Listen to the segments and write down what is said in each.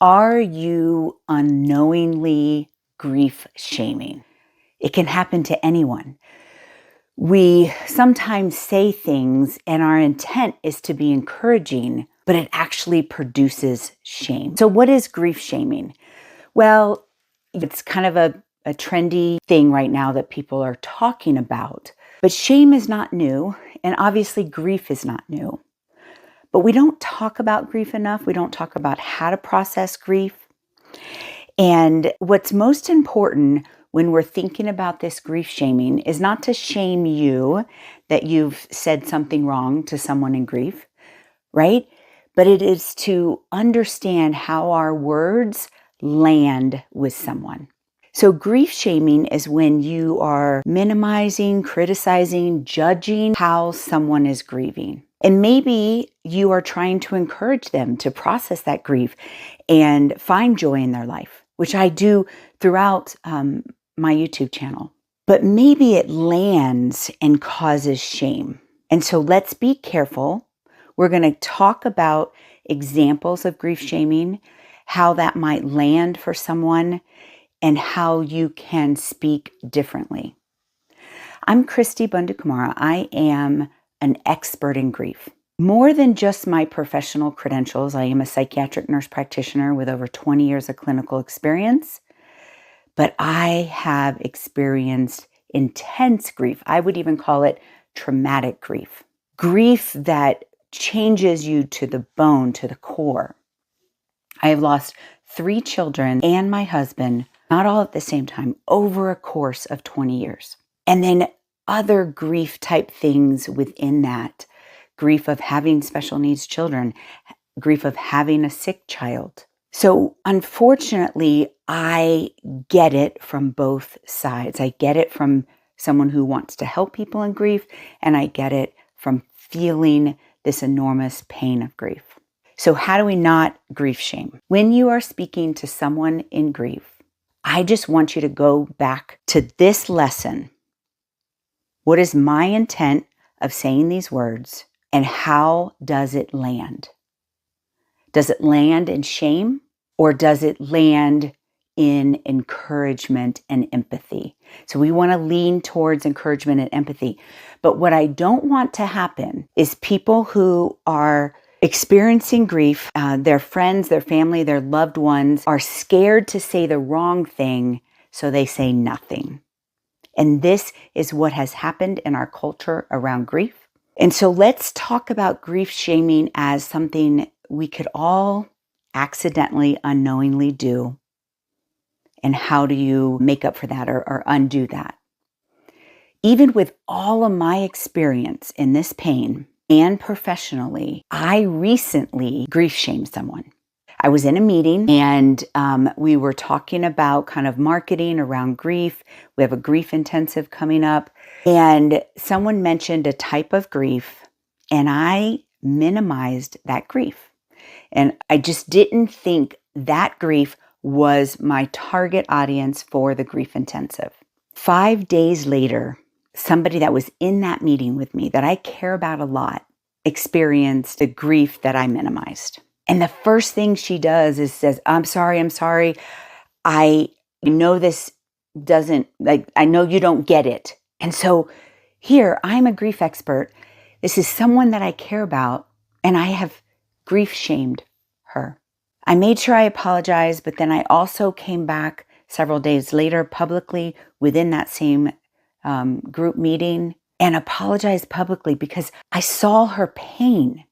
Are you unknowingly grief shaming? It can happen to anyone. We sometimes say things and our intent is to be encouraging, but it actually produces shame. So what is grief shaming? Well, it's kind of a trendy thing right now that people are talking about. But shame is not new, and obviously grief is not new. But we don't talk about grief enough. We don't talk about how to process grief. And what's most important when we're thinking about this grief shaming is not to shame you that you've said something wrong to someone in grief, right? But it is to understand how our words land with someone. So grief shaming is when you are minimizing, criticizing, judging how someone is grieving. And maybe you are trying to encourage them to process that grief and find joy in their life, which I do throughout my YouTube channel. But maybe it lands and causes shame. And so let's be careful. We're going to talk about examples of grief shaming, how that might land for someone, and how you can speak differently. I'm Christy Bundukumara. I am an expert in grief. More than just my professional credentials, I am a psychiatric nurse practitioner with over 20 years of clinical experience, but I have experienced intense grief. I would even call it traumatic grief. Grief that changes you to the bone, to the core. I have lost 3 children and my husband, not all at the same time, over a course of 20 years. And then other grief type things within that. Grief of having special needs children, grief of having a sick child. So unfortunately, I get it from both sides. I get it from someone who wants to help people in grief, and I get it from feeling this enormous pain of grief. So how do we not grief shame? When you are speaking to someone in grief, I just want you to go back to this lesson. What is my intent of saying these words, and how does it land? Does it land in shame, or does it land in encouragement and empathy? So we want to lean towards encouragement and empathy. But what I don't want to happen is people who are experiencing grief, their friends, their family, their loved ones are scared to say the wrong thing, so they say nothing. And this is what has happened in our culture around grief. And so let's talk about grief shaming as something we could all accidentally, unknowingly do. And how do you make up for that or undo that? Even with all of my experience in this pain and professionally, I recently grief shamed someone. I was in a meeting and we were talking about kind of marketing around grief. We have a grief intensive coming up, and someone mentioned a type of grief, and I minimized that grief. And I just didn't think that grief was my target audience for the grief intensive. 5 days later, somebody that was in that meeting with me that I care about a lot experienced the grief that I minimized. And the first thing she does is says, I'm sorry. I know this doesn't, I know you don't get it. And so here, I'm a grief expert. This is someone that I care about, and I have grief shamed her. I made sure I apologized, but then I also came back several days later publicly within that same group meeting and apologized publicly because I saw her pain.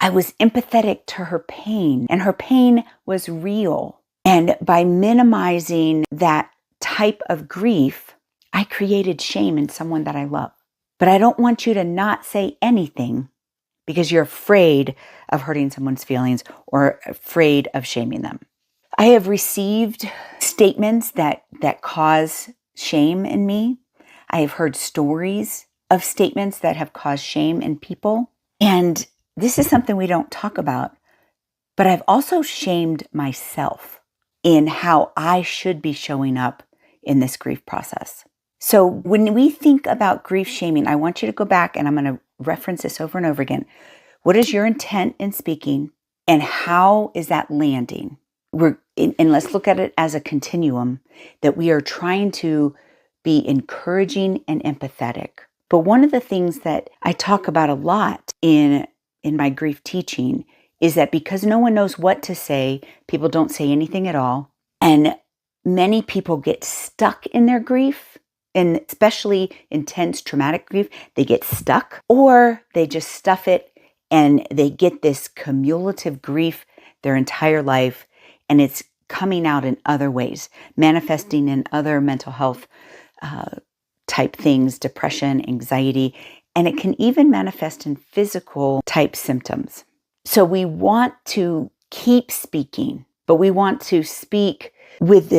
I was empathetic to her pain, and her pain was real. And by minimizing that type of grief, I created shame in someone that I love. But I don't want you to not say anything because you're afraid of hurting someone's feelings or afraid of shaming them. I have received statements that cause shame in me. I have heard stories of statements that have caused shame in people. And this is something we don't talk about, but I've also shamed myself in how I should be showing up in this grief process. So when we think about grief shaming, I want you to go back, and I'm going to reference this over and over again. What is your intent in speaking, And how is that landing? And let's look at it as a continuum, that we are trying to be encouraging and empathetic. But one of the things that I talk about a lot in my grief teaching is that because no one knows what to say, people don't say anything at all. And many people get stuck in their grief, and especially intense traumatic grief, they get stuck, or they just stuff it and they get this cumulative grief their entire life, and it's coming out in other ways, manifesting in other mental health type things, depression, anxiety, and it can even manifest in physical type symptoms. So we want to keep speaking, but we want to speak with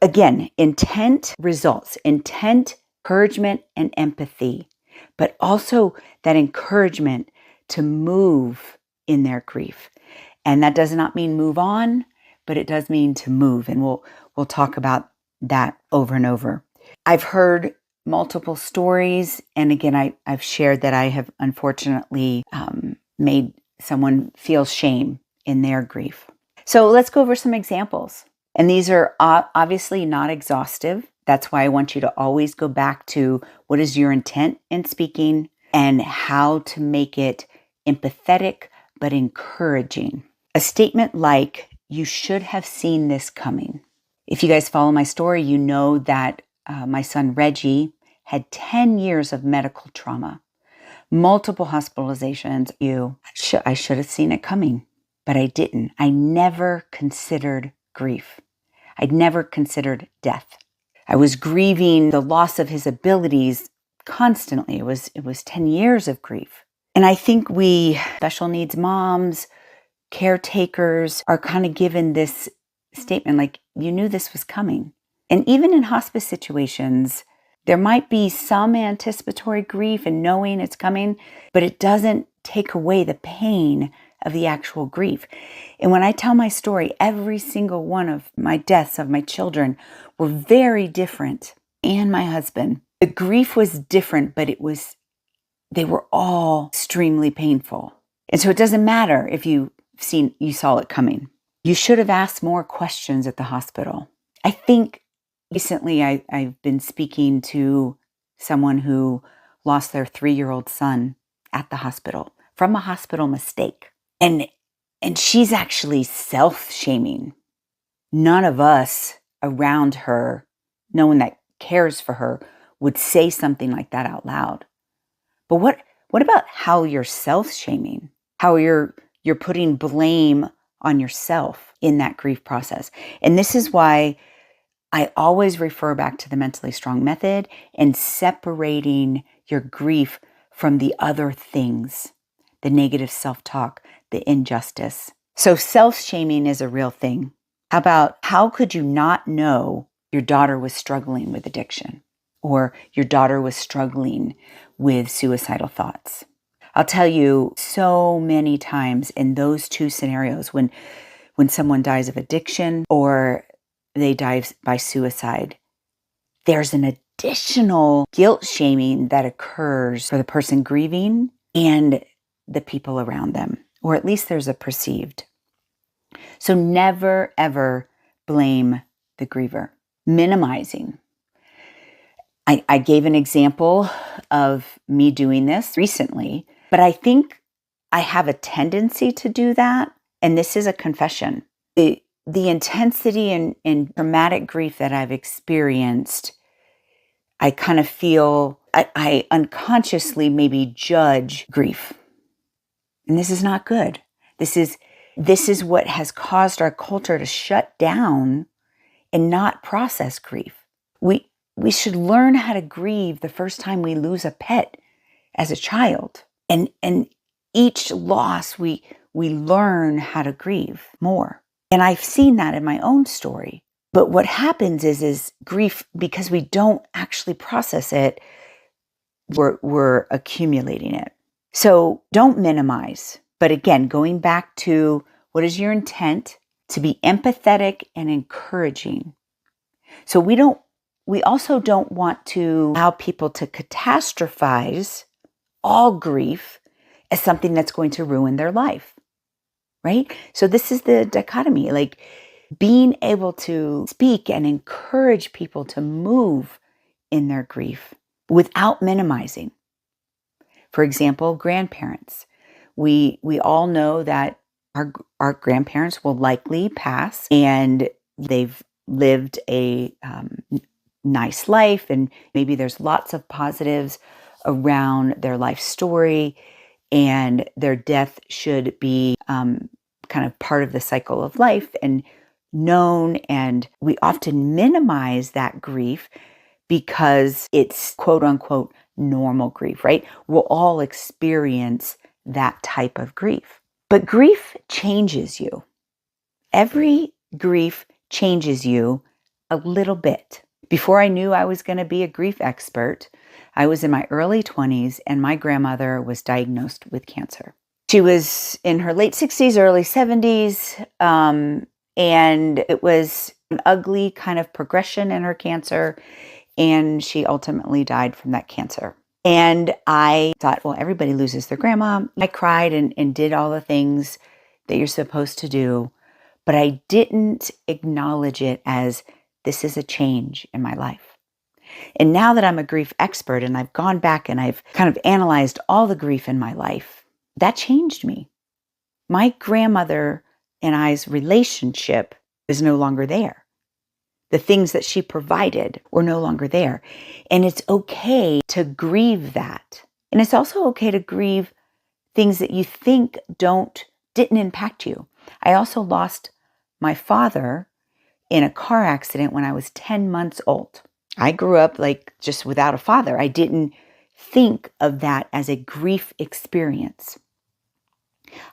again, intent results, intent, encouragement, and empathy, but also that encouragement to move in their grief. And that does not mean move on, but it does mean to move. And we'll talk about that over and over. I've heard multiple stories. And again, I've shared that I have unfortunately made someone feel shame in their grief. So let's go over some examples. And these are obviously not exhaustive. That's why I want you to always go back to what is your intent in speaking and how to make it empathetic but encouraging. A statement like, "You should have seen this coming." If you guys follow my story, you know that my son Reggie had 10 years of medical trauma, multiple hospitalizations. I should have seen it coming, but I didn't. I never considered grief. I'd never considered death. I was grieving the loss of his abilities constantly. It was 10 years of grief. And I think we special needs moms, caretakers are kind of given this statement like, you knew this was coming. And even in hospice situations, there might be some anticipatory grief and knowing it's coming, but it doesn't take away the pain of the actual grief. And when I tell my story, every single one of my deaths of my children were very different. And my husband, the grief was different, but they were all extremely painful. And so it doesn't matter if you saw it coming. You should have asked more questions at the hospital. I think recently I've been speaking to someone who lost their 3-year-old son at the hospital from a hospital mistake. And she's actually self-shaming. None of us around her, no one that cares for her, would say something like that out loud. But what about how you're self-shaming? How you're putting blame on yourself in that grief process. And this is why I always refer back to the mentally strong method and separating your grief from the other things, the negative self-talk, the injustice. So self-shaming is a real thing. How could you not know your daughter was struggling with addiction or your daughter was struggling with suicidal thoughts? I'll tell you, so many times in those two scenarios, when someone dies of addiction or they die by suicide, there's an additional guilt shaming that occurs for the person grieving and the people around them, or at least there's a perceived. So never, ever blame the griever. Minimizing. I gave an example of me doing this recently, but I think I have a tendency to do that. And this is a confession. The intensity and traumatic grief that I've experienced, I kind of feel, I unconsciously maybe judge grief. And this is not good. This is what has caused our culture to shut down and not process grief. We should learn how to grieve the first time we lose a pet as a child. And each loss, we learn how to grieve more. And I've seen that in my own story. But what happens is grief, because we don't actually process it, we're accumulating it. So don't minimize. But again, going back to what is your intent? To be empathetic and encouraging. So we also don't want to allow people to catastrophize all grief as something that's going to ruin their life, right? So this is the dichotomy, like being able to speak and encourage people to move in their grief without minimizing. For example, grandparents. We all know that our grandparents will likely pass, and they've lived a nice life, and maybe there's lots of positives around their life story, and their death should be kind of part of the cycle of life and known. And we often minimize that grief because it's quote unquote normal grief, right? We'll all experience that type of grief. But grief changes you. Every grief changes you a little bit. Before I knew I was going to be a grief expert, I was in my early 20s and my grandmother was diagnosed with cancer. She was in her late 60s, early 70s, and it was an ugly kind of progression in her cancer, and she ultimately died from that cancer. And I thought, well, everybody loses their grandma. I cried and did all the things that you're supposed to do, but I didn't acknowledge it as this is a change in my life. And now that I'm a grief expert and I've gone back and I've kind of analyzed all the grief in my life, that changed me. My grandmother and I's relationship is no longer there. The things that she provided were no longer there. And it's okay to grieve that. And it's also okay to grieve things that you think didn't impact you. I also lost my father in a car accident when I was 10 months old. I grew up like just without a father. I didn't think of that as a grief experience.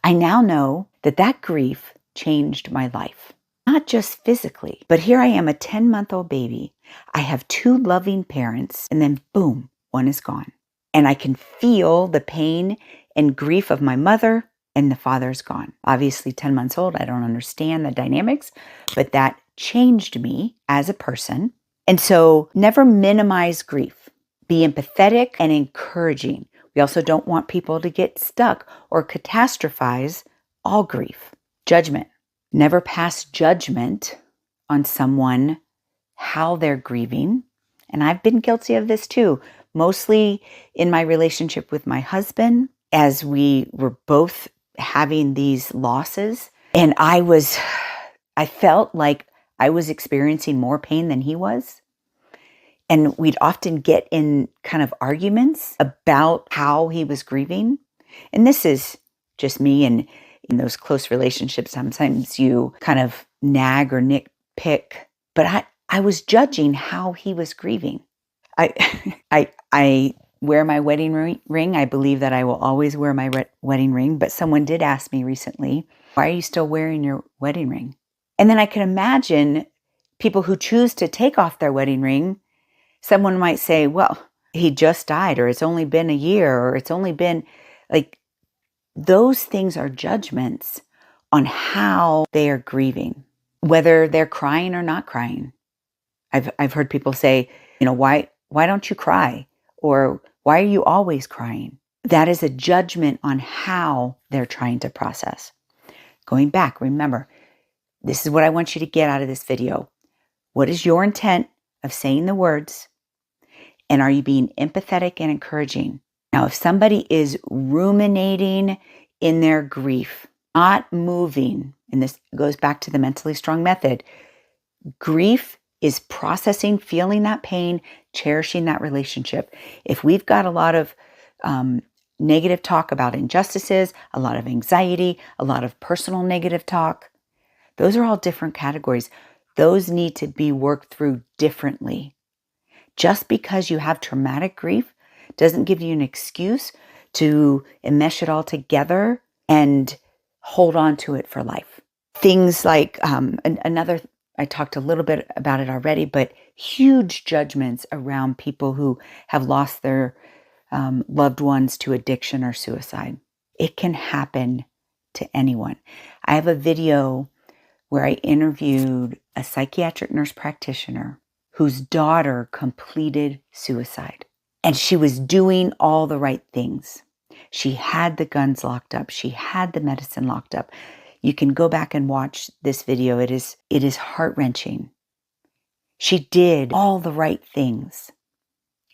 I now know that that grief changed my life. Not just physically, but here I am, a 10-month-old baby. I have 2 loving parents, and then boom, one is gone. And I can feel the pain and grief of my mother, and the father's gone. Obviously, 10 months old, I don't understand the dynamics, but that changed me as a person. And so never minimize grief. Be empathetic and encouraging. We also don't want people to get stuck or catastrophize all grief. Judgment. Never pass judgment on someone, how they're grieving. And I've been guilty of this too, mostly in my relationship with my husband, as we were both having these losses. And I felt like I was experiencing more pain than he was. And we'd often get in kind of arguments about how he was grieving. And this is just me, and in those close relationships, sometimes you kind of nag or nitpick, but I was judging how he was grieving. I wear my wedding ring. I believe that I will always wear my wedding ring, but someone did ask me recently, why are you still wearing your wedding ring? And then I can imagine people who choose to take off their wedding ring. Someone might say, well, he just died, or it's only been a year, or it's only been like, those things are judgments on how they are grieving, whether they're crying or not crying. I've heard people say, why don't you cry? Or why are you always crying? That is a judgment on how they're trying to process. Going back, remember, this is what I want you to get out of this video. What is your intent of saying the words? And are you being empathetic and encouraging? Now, if somebody is ruminating in their grief, not moving, and this goes back to the mentally strong method, grief is processing, feeling that pain, cherishing that relationship. If we've got a lot of negative talk about injustices, a lot of anxiety, a lot of personal negative talk, those are all different categories. Those need to be worked through differently. Just because you have traumatic grief doesn't give you an excuse to enmesh it all together and hold on to it for life. Things like I talked a little bit about it already, but huge judgments around people who have lost their loved ones to addiction or suicide. It can happen to anyone. I have a video where I interviewed a psychiatric nurse practitioner whose daughter completed suicide. And she was doing all the right things. She had the guns locked up. She had the medicine locked up. You can go back and watch this video. It is heart-wrenching. She did all the right things,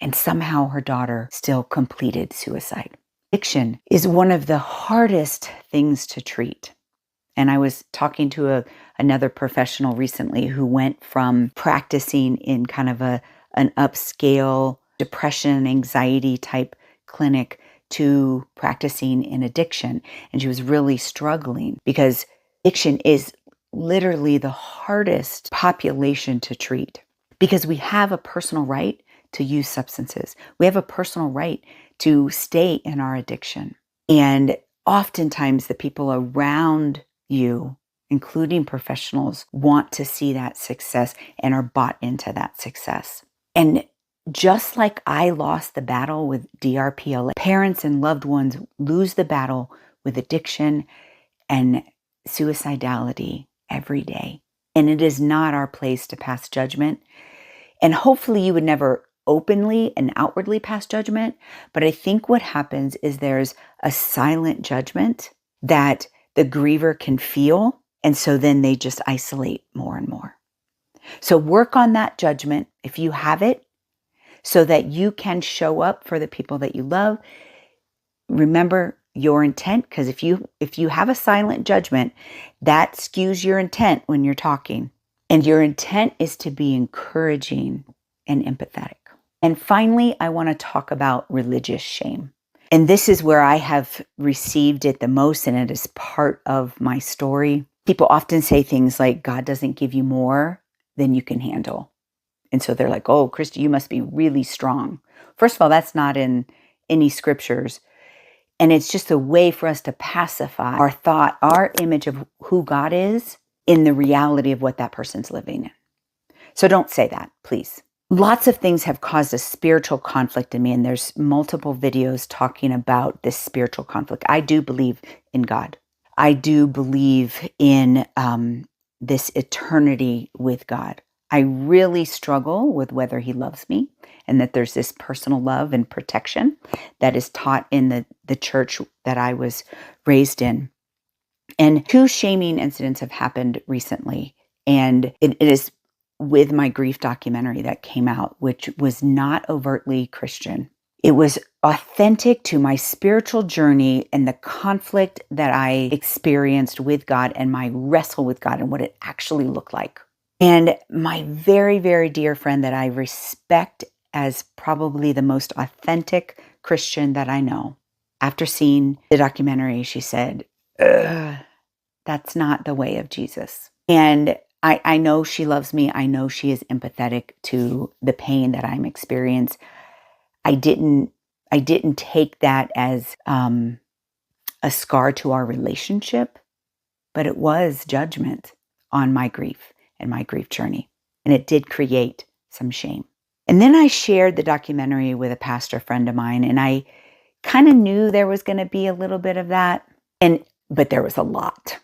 and somehow her daughter still completed suicide. Addiction is one of the hardest things to treat. And I was talking to another professional recently who went from practicing in kind of an upscale depression, anxiety type clinic to practicing in addiction. And she was really struggling because addiction is literally the hardest population to treat, because we have a personal right to use substances. We have a personal right to stay in our addiction. And oftentimes the people around you, including professionals, want to see that success and are bought into that success. And just like I lost the battle with DRPLA, parents and loved ones lose the battle with addiction and suicidality every day. And it is not our place to pass judgment. And hopefully you would never openly and outwardly pass judgment. But I think what happens is there's a silent judgment that the griever can feel. And so then they just isolate more and more. So work on that judgment if you have it, so that you can show up for the people that you love. Remember your intent, because if you have a silent judgment, that skews your intent when you're talking. And your intent is to be encouraging and empathetic. And finally, I want to talk about religious shame. And this is where I have received it the most, and it is part of my story. People often say things like, God doesn't give you more than you can handle. And so they're like, oh, Christy, you must be really strong. First of all, that's not in any scriptures. And it's just a way for us to pacify our thought, our image of who God is in the reality of what that person's living in. So don't say that, please. Lots of things have caused a spiritual conflict in me, and there's multiple videos talking about this spiritual conflict. I do believe in God. I do believe in this eternity with God. I really struggle with whether he loves me, and that there's this personal love and protection that is taught in the church that I was raised in. And 2 shaming incidents have happened recently, and it is with my grief documentary that came out, which was not overtly Christian. It was authentic to my spiritual journey and the conflict that I experienced with God and my wrestle with God and what it actually looked like. And my very, very dear friend that I respect as probably the most authentic Christian that I know, after seeing the documentary, she said, that's not the way of Jesus. And I know she loves me. I know she is empathetic to the pain that I'm experiencing. I didn't take that as a scar to our relationship, but it was judgment on my grief and my grief journey. And it did create some shame. And then I shared the documentary with a pastor friend of mine, and I kind of knew there was going to be a little bit of that, but there was a lot.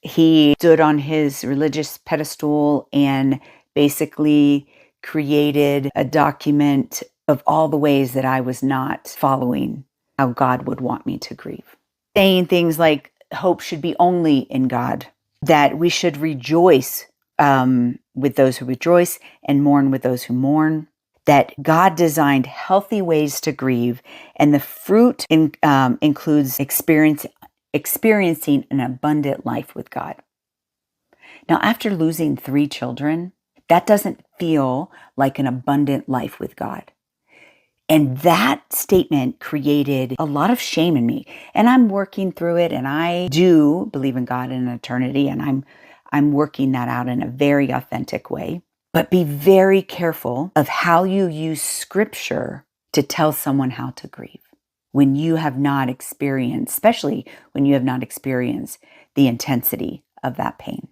He stood on his religious pedestal and basically created a document of all the ways that I was not following how God would want me to grieve. Saying things like hope should be only in God, that we should rejoice with those who rejoice and mourn with those who mourn, that God designed healthy ways to grieve, and the fruit includes experiencing an abundant life with God. Now, after losing 3 children, that doesn't feel like an abundant life with God. And that statement created a lot of shame in me. And I'm working through it, and I do believe in God and eternity, and I'm working that out in a very authentic way. But be very careful of how you use scripture to tell someone how to grieve when you have not experienced, especially when you have not experienced the intensity of that pain.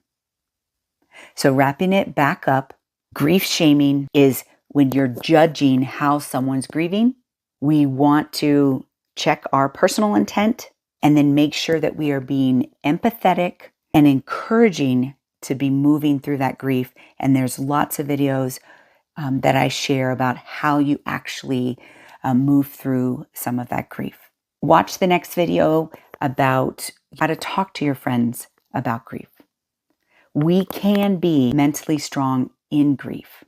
So wrapping it back up, grief shaming is when you're judging how someone's grieving. We want to check our personal intent and then make sure that we are being empathetic and encouraging to be moving through that grief. And there's lots of videos that I share about how you actually move through some of that grief. Watch the next video about You got to talk to your friends about grief. We can be mentally strong in grief.